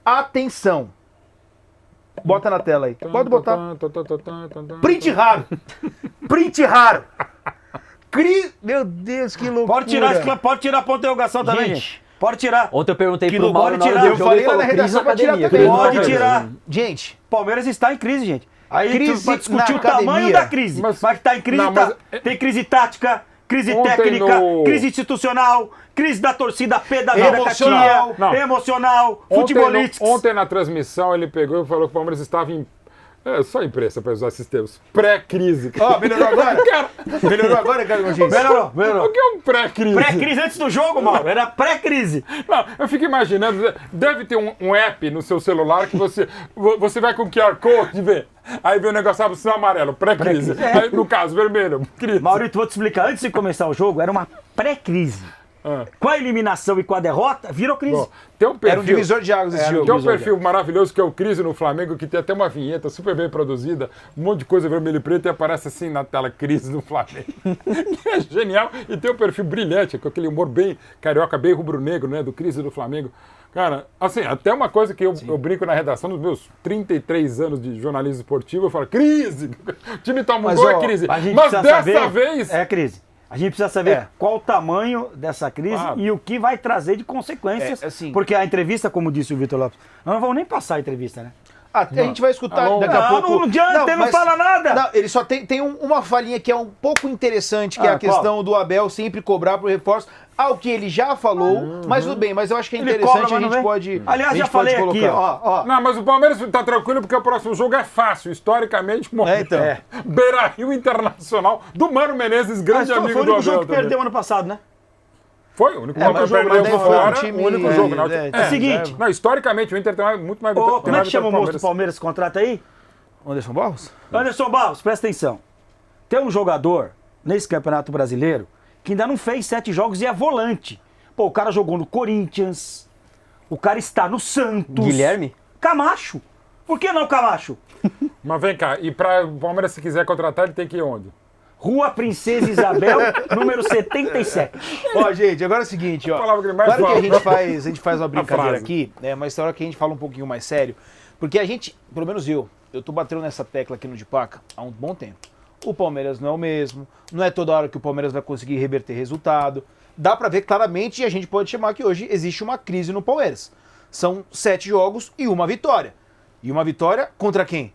Atenção. Bota na tela aí. Pode botar. Print raro. Print raro. Meu Deus, que loucura. Pode tirar a ponto de interrogação também, gente. Pode tirar. Ontem eu perguntei Que pro Mauro, pode na hora tirar. do jogo, Eu ele falei lá falou na crise redação na pra tirar academia. também. Pode Crise na tirar. academia. Gente, Palmeiras está em crise, gente. Aí Crise tu vai discutir na o tamanho academia. da crise. Mas tá em crise, Não, tá. mas- Tem crise tática, crise Ontem técnica, no- crise institucional, crise da torcida, pé da Emocional. Catia, emocional, Ontem, futebolístico. ontem na transmissão ele pegou e falou que o Palmeiras estava em... só imprensa para usar esses termos. Pré-crise. ó, melhorou agora? Cara, Melhorou agora, Carlos Martins? Melhorou. o que é um pré-crise? Pré-crise antes do jogo, Mauro. Era pré-crise. Não, eu fico imaginando, deve ter um app no seu celular que você vai com QR Code e vê. Aí vê o negócio sinal amarelo, pré-crise. Aí, no caso, vermelho, crise. Maurito, vou te explicar. Antes de começar o jogo, era uma pré-crise. Com a eliminação e com a derrota, virou crise. Bom, tem um perfil, Era um divisor de águas esse jogo. tem um perfil maravilhoso que é o Crise no Flamengo, que tem até uma vinheta super bem produzida, um monte de coisa vermelho e preto e aparece assim na tela Crise no Flamengo. Que é genial. E tem um perfil brilhante, com aquele humor bem carioca, bem rubro-negro, né, do Crise do Flamengo. Cara, assim, até uma coisa que eu brinco na redação dos meus 33 anos de jornalismo esportivo, eu falo, crise! O time toma um gol, é crise. a gente Mas precisa dessa saber- vez... É crise. A gente precisa saber qual o tamanho dessa crise Claro. e o que vai trazer de consequências. assim- Porque a entrevista, como disse o Vitor Lopes, nós não vamos nem passar a entrevista, né? A gente vai escutar Alô? daqui a Não, pouco. não adianta, ele não mas- fala nada. Não, ele só tem uma falinha que é um pouco interessante, que é a qual? questão do Abel sempre cobrar pro reforço, ao que ele já falou, mas tudo bem, mas eu acho que é Ele interessante, cobra, mas a não gente vem. pode. Aliás, a gente já falei pode aqui, colocar. ó. Não, mas o Palmeiras tá tranquilo porque o próximo jogo é fácil, historicamente. Então. Beira-Rio Internacional, do Mano Menezes, grande Mas amigo foi o do único jogo Abel que também. perdeu ano passado, né? Foi o único É, mas jogo que mas perdeu daí foi um fora, time- o único é, jogo. é, É o seguinte, Não, historicamente o Inter tem muito mais ô, vitória. como é que chama o moço do Palmeiras que contrata aí? Anderson Barros? Anderson Barros, presta atenção. Tem um jogador nesse Campeonato Brasileiro que ainda não fez 7 jogos e é volante. Pô, o cara jogou no Corinthians, o cara está no Santos. Guilherme? Camacho. Por que não Camacho? Mas vem cá, e para o Palmeiras, se quiser contratar, ele tem que ir onde? Rua Princesa Isabel, número 77. Ó, gente, agora é o seguinte, ó. palavra que mais Claro que fala. a gente faz uma brincadeira frase. aqui, né? Mas na hora que a gente fala um pouquinho mais sério, porque a gente, pelo menos eu tô batendo nessa tecla aqui no Dipaca há um bom tempo. O Palmeiras não é o mesmo, não é toda hora que o Palmeiras vai conseguir reverter resultado. Dá pra ver claramente e a gente pode chamar que hoje existe uma crise no Palmeiras. São 7 jogos e uma vitória. E uma vitória contra quem?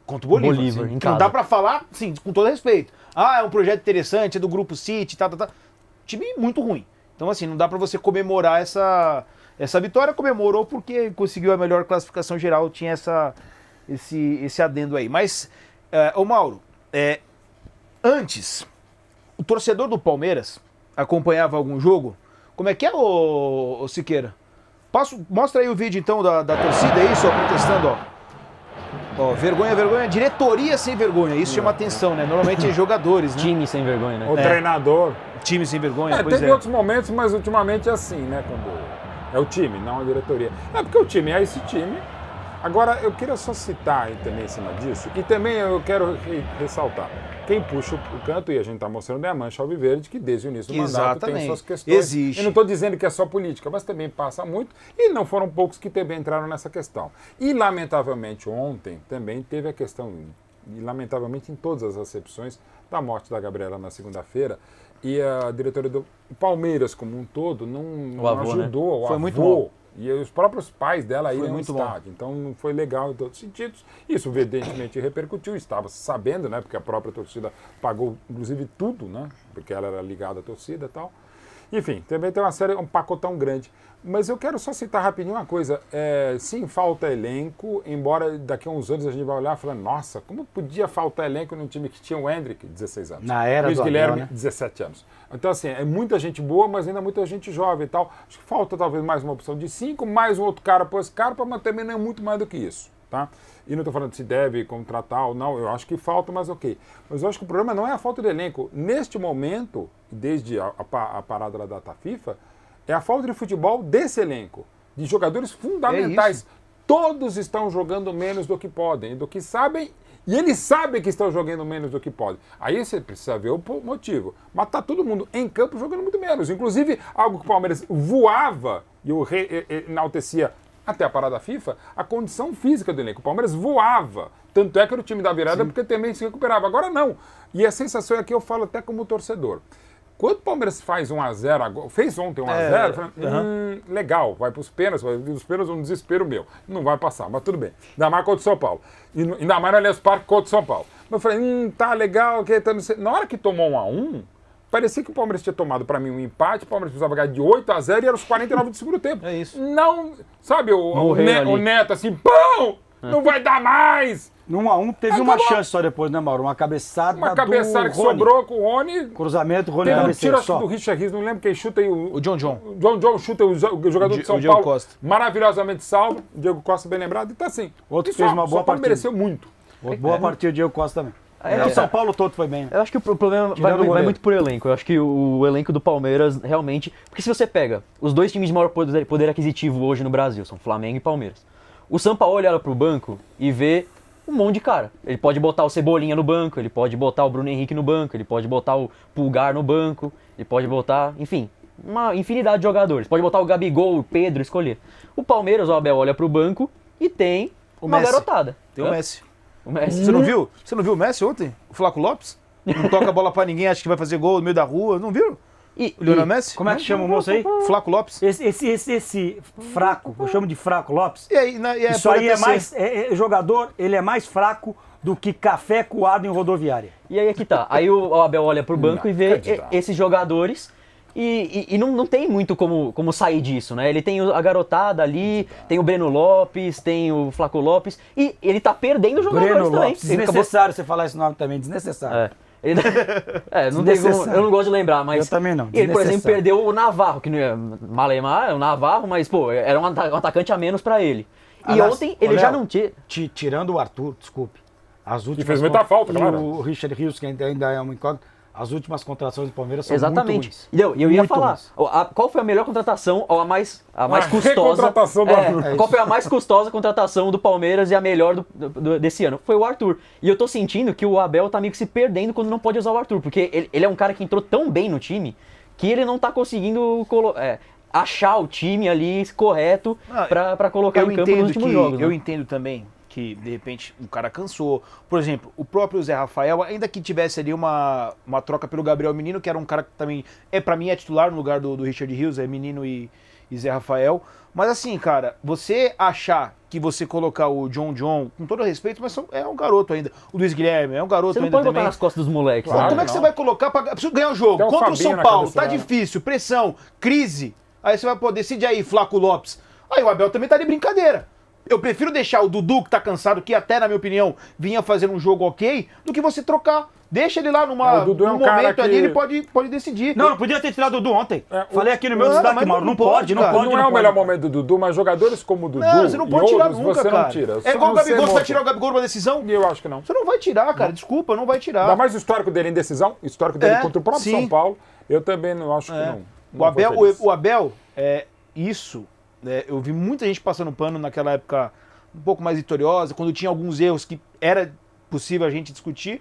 Contra o Bolívar. Bolívar, Sim. em Que não casa. dá pra falar, sim, com todo respeito. Ah, é um projeto interessante, é do Grupo City, tá. Time muito ruim. Então, assim, não dá pra você comemorar essa vitória. Comemorou porque conseguiu a melhor classificação geral, tinha esse adendo aí. Mas, ô Mauro, antes, o torcedor do Palmeiras acompanhava algum jogo? Como é que é, ô Siqueira? Mostra aí o vídeo, então, da torcida aí, só protestando, ó. Ó, vergonha, diretoria sem vergonha, isso chama atenção, né? Normalmente é jogadores, né? Time sem vergonha, né? O treinador. Time sem vergonha, pois Teve é. outros momentos, mas ultimamente é assim, né? Quando é o time, não a diretoria. É porque o time é esse time. Agora, eu queria só citar aí também em cima disso, e também eu quero ressaltar. Quem puxa o canto, e a gente está mostrando, é a Mancha Alviverde, que desde o início do mandato tem Exatamente. suas questões. Existe. Eu não estou dizendo que é só política, mas também passa muito, e não foram poucos que também entraram nessa questão. E, lamentavelmente, ontem também teve a questão, e lamentavelmente em todas as acepções, da morte da Gabriela na segunda-feira, e a diretoria do Palmeiras como um todo não avô, né? ajudou o Foi avô. muito bom. E os próprios pais dela Foi iam no muito bom. estádio. Então não foi legal em todos os sentidos. Isso evidentemente repercutiu, estava sabendo, né? Porque a própria torcida pagou, inclusive, tudo, né? Porque ela era ligada à torcida e tal. Enfim, também tem uma série, um pacotão grande. Mas eu quero só citar rapidinho uma coisa. Sim, falta elenco, embora daqui a uns anos a gente vai olhar falando, nossa, como podia faltar elenco num time que tinha o Hendrick, 16 anos. Na era Luiz do Guilherme, Abel, né? 17 anos. Então, assim, é muita gente boa, mas ainda muita gente jovem e tal. Acho que falta talvez mais uma opção de 5, mais um outro cara para esse cara, mas também não é muito mais do que isso, tá? E não estou falando se deve contratar ou não, eu acho que falta, mas ok. Mas eu acho que o problema não é a falta de elenco. Neste momento, desde a parada da data FIFA, é a falta de futebol desse elenco, de jogadores fundamentais. Todos estão jogando menos do que podem, do que sabem, e eles sabem que estão jogando menos do que podem. Aí você precisa ver o motivo. Mas está todo mundo em campo jogando muito menos. Inclusive, algo que o Palmeiras voava, e eu enaltecia até a parada FIFA, a condição física do elenco. O Palmeiras voava. Tanto é que era o time da virada porque também se recuperava. Agora não. E a sensação é que eu falo até como torcedor. Quando o Palmeiras faz 1x0, fez ontem 1x0, legal, vai para os pênaltis, os pênaltis um desespero meu. Não vai passar, mas tudo bem. Ainda mais contra o São Paulo. Ainda mais no Allianz Parque contra o São Paulo. Mas eu falei, tá legal, ok, tá, na hora que tomou 1x1, parecia que o Palmeiras tinha tomado para mim um empate, o Palmeiras precisava ganhar de 8x0 e era os 49 do segundo tempo. É isso. Não, sabe, o Neto assim, pão, não vai dar mais. No 1x1 teve uma chance só depois, né, Mauro? Uma cabeçada que do sobrou com o Rony. Cruzamento, o Rony Teve um cabeceira tiro só. do Richard Rios, não lembro quem chuta aí. O John John. O John chuta o jogador de São Diego Paulo. Costa. Maravilhosamente salvo. Diego Costa bem lembrado. Então assim, Outro fez uma boa partida. mereceu muito. Boa partida, Diego Costa também. O São Paulo todo foi bem. Eu acho que o problema vai muito por elenco. Eu acho que o elenco do Palmeiras realmente... Porque se você pega os dois times de maior poder aquisitivo hoje no Brasil, são Flamengo e Palmeiras. O São Paulo olha pro banco e vê um monte de cara. Ele pode botar o Cebolinha no banco, ele pode botar o Bruno Henrique no banco, ele pode botar o Pulgar no banco, ele pode botar, enfim, uma infinidade de jogadores. Pode botar o Gabigol, o Pedro, escolher. O Palmeiras, o Abel olha pro banco e tem uma garotada. Tem o Messi. O Messi. Você não viu? Você não viu o Messi ontem? O Flaco Lopes? Não toca a bola pra ninguém, acha que vai fazer gol no meio da rua. Não viu? O Lionel Messi? Como é que chama o moço aí? Flaco Lopes. Esse fraco, eu chamo de fraco Lopes. E aí, Isso aí é mais... jogador, ele é mais fraco do que café coado em rodoviária. E aí é que tá. Aí o Abel olha pro banco e vê esses jogadores e não tem muito como sair disso, né? Ele tem a garotada ali, tem o Breno Lopes, tem o Flaco Lopes e ele tá perdendo jogadores Breno também. Lopes, desnecessário você falar esse nome também, desnecessário. Não tem como, eu não gosto de lembrar, mas... Eu também não. Ele, por exemplo, perdeu o Navarro, que não é Malemar, é o Navarro, mas, pô, era um atacante a menos pra ele. E ontem ele já não tinha... Tirando o Arthur, desculpe, as últimas... E fez muita falta, claro. O Richard Rios, que ainda é uma incógnita, as últimas contratações do Palmeiras são Exatamente. muito ruins. E eu ia Muito falar, ruins. qual foi a melhor contratação, ou a mais custosa... recontratação do Arthur. Qual foi a mais custosa contratação do Palmeiras e a melhor desse ano? Foi o Arthur. E eu tô sentindo que o Abel tá meio que se perdendo quando não pode usar o Arthur, porque ele é um cara que entrou tão bem no time que ele não tá conseguindo achar o time ali correto pra colocar em campo nos últimos jogos. Eu entendo também que, de repente, o cara cansou. Por exemplo, o próprio Zé Rafael, ainda que tivesse ali uma troca pelo Gabriel Menino, que era um cara que também, pra mim, é titular no lugar do Richard Rios, é Menino e Zé Rafael. Mas assim, cara, você achar que você colocar o John John, com todo respeito, mas é um garoto ainda. O Luiz Guilherme é um garoto ainda também. Você não pode botar nas costas dos moleques. Claro, como é que você vai colocar pra ganhar o jogo? Contra o São Paulo, tá difícil, pressão, crise. Aí você vai poder decidir aí, Flaco Lopes. Aí o Abel também tá de brincadeira. Eu prefiro deixar o Dudu, que tá cansado, que até, na minha opinião, vinha fazendo um jogo ok, do que você trocar. Deixa ele lá num momento ali, ele pode decidir. Não podia ter tirado o Dudu ontem. Falei aqui no meu destaque, Mauro, não pode. Não é o melhor momento do Dudu, mas jogadores como o Dudu você não pode tirar nunca, você cara. não tira. É igual o Gabigol, você vai tirar o Gabigol numa decisão? Eu acho que não. Você não vai tirar, cara, desculpa, não vai tirar. Ainda mais o histórico dele em decisão, o histórico dele contra o próprio São Paulo, eu também não acho que não. O Abel, eu vi muita gente passando pano naquela época um pouco mais vitoriosa, quando tinha alguns erros que era possível a gente discutir,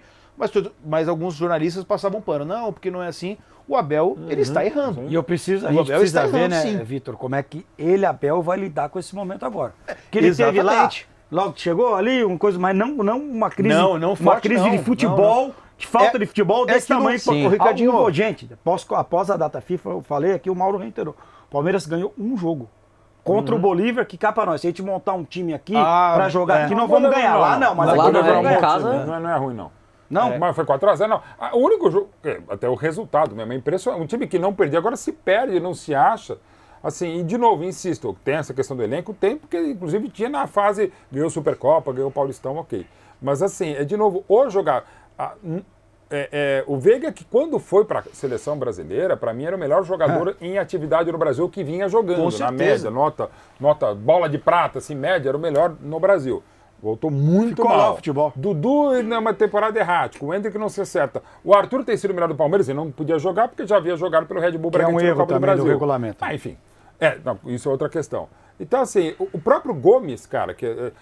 mas alguns jornalistas passavam pano. Não, porque não é assim. O Abel, ele está errando. E a gente precisa ver, né, Vitor, como é que Abel vai lidar com esse momento agora. Que ele teve lá, logo que chegou ali, uma coisa, mas não uma crise, uma crise de futebol, de falta de futebol desse tamanho. O Ricardinho, gente, após a data FIFA, eu falei aqui, o Mauro reiterou, o Palmeiras ganhou um jogo. Contra o Bolívar, que cá pra nós. Se a gente montar um time aqui pra jogar aqui, não vamos ganhar. Lá não, mas aqui nós vamos ganhar. Casa... Não é ruim, não. Não? Mas foi 4x0, não. O único jogo, até o resultado mesmo, é impressionante. Um time que não perdia, agora se perde, não se acha. Assim, e de novo, insisto, tem essa questão do elenco, tem, porque inclusive tinha na fase, ganhou Supercopa, ganhou o Paulistão, ok. Mas assim, de novo, o jogar... o Veiga, que quando foi para a seleção brasileira, para mim era o melhor jogador em atividade no Brasil que vinha jogando, na média, nota bola de prata, assim, média, era o melhor no Brasil. Voltou muito mal. Lá o futebol. Dudu numa temporada errática, o Hendrick não se acerta. O Arthur tem sido o melhor do Palmeiras, ele não podia jogar porque já havia jogado pelo Red Bull Bragantino na Copa do Brasil. Do regulamento. Enfim, isso é outra questão. Então, assim, o próprio Gomes, cara, que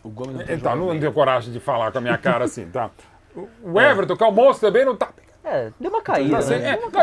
o Gomes não tem coragem de falar com a minha cara assim, tá? O Everton, que é o monstro também, não tá... Deu uma caída.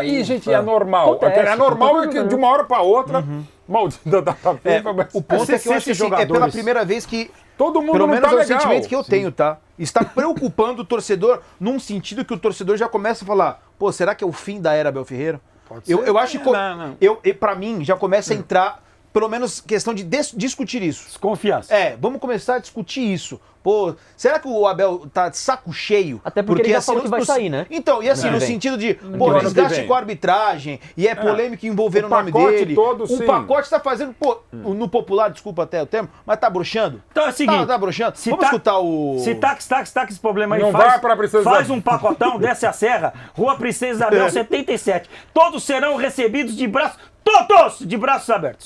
E, gente, é normal. Acontece, é normal que de uma hora pra outra, maldita data FIFA. O ponto é que eu acho que é pela primeira vez que. Todo mundo pelo não menos tá é o legal. sentimento que eu tenho, tá? Está preocupando o torcedor num sentido que o torcedor já começa a falar: pô, será que é o fim da era Abel Ferreira? Eu acho que. Pra mim, já começa a entrar. Pelo menos questão de discutir isso. Desconfiança. Vamos começar a discutir isso. Pô, será que o Abel tá de saco cheio? Até porque ele já falou que vai sair, né? Então, e assim, no sentido de, desgaste com a arbitragem, e polêmica envolvendo o nome dele. O pacote tá fazendo, no popular, desculpa até o termo, mas tá broxando? Então é o seguinte. Tá broxando? Vamos escutar o... Se tá esse problema aí, não vai pra Princesa faz um pacotão, desce a serra, Rua Princesa Isabel 77. Todos serão recebidos de braços, todos de braços abertos.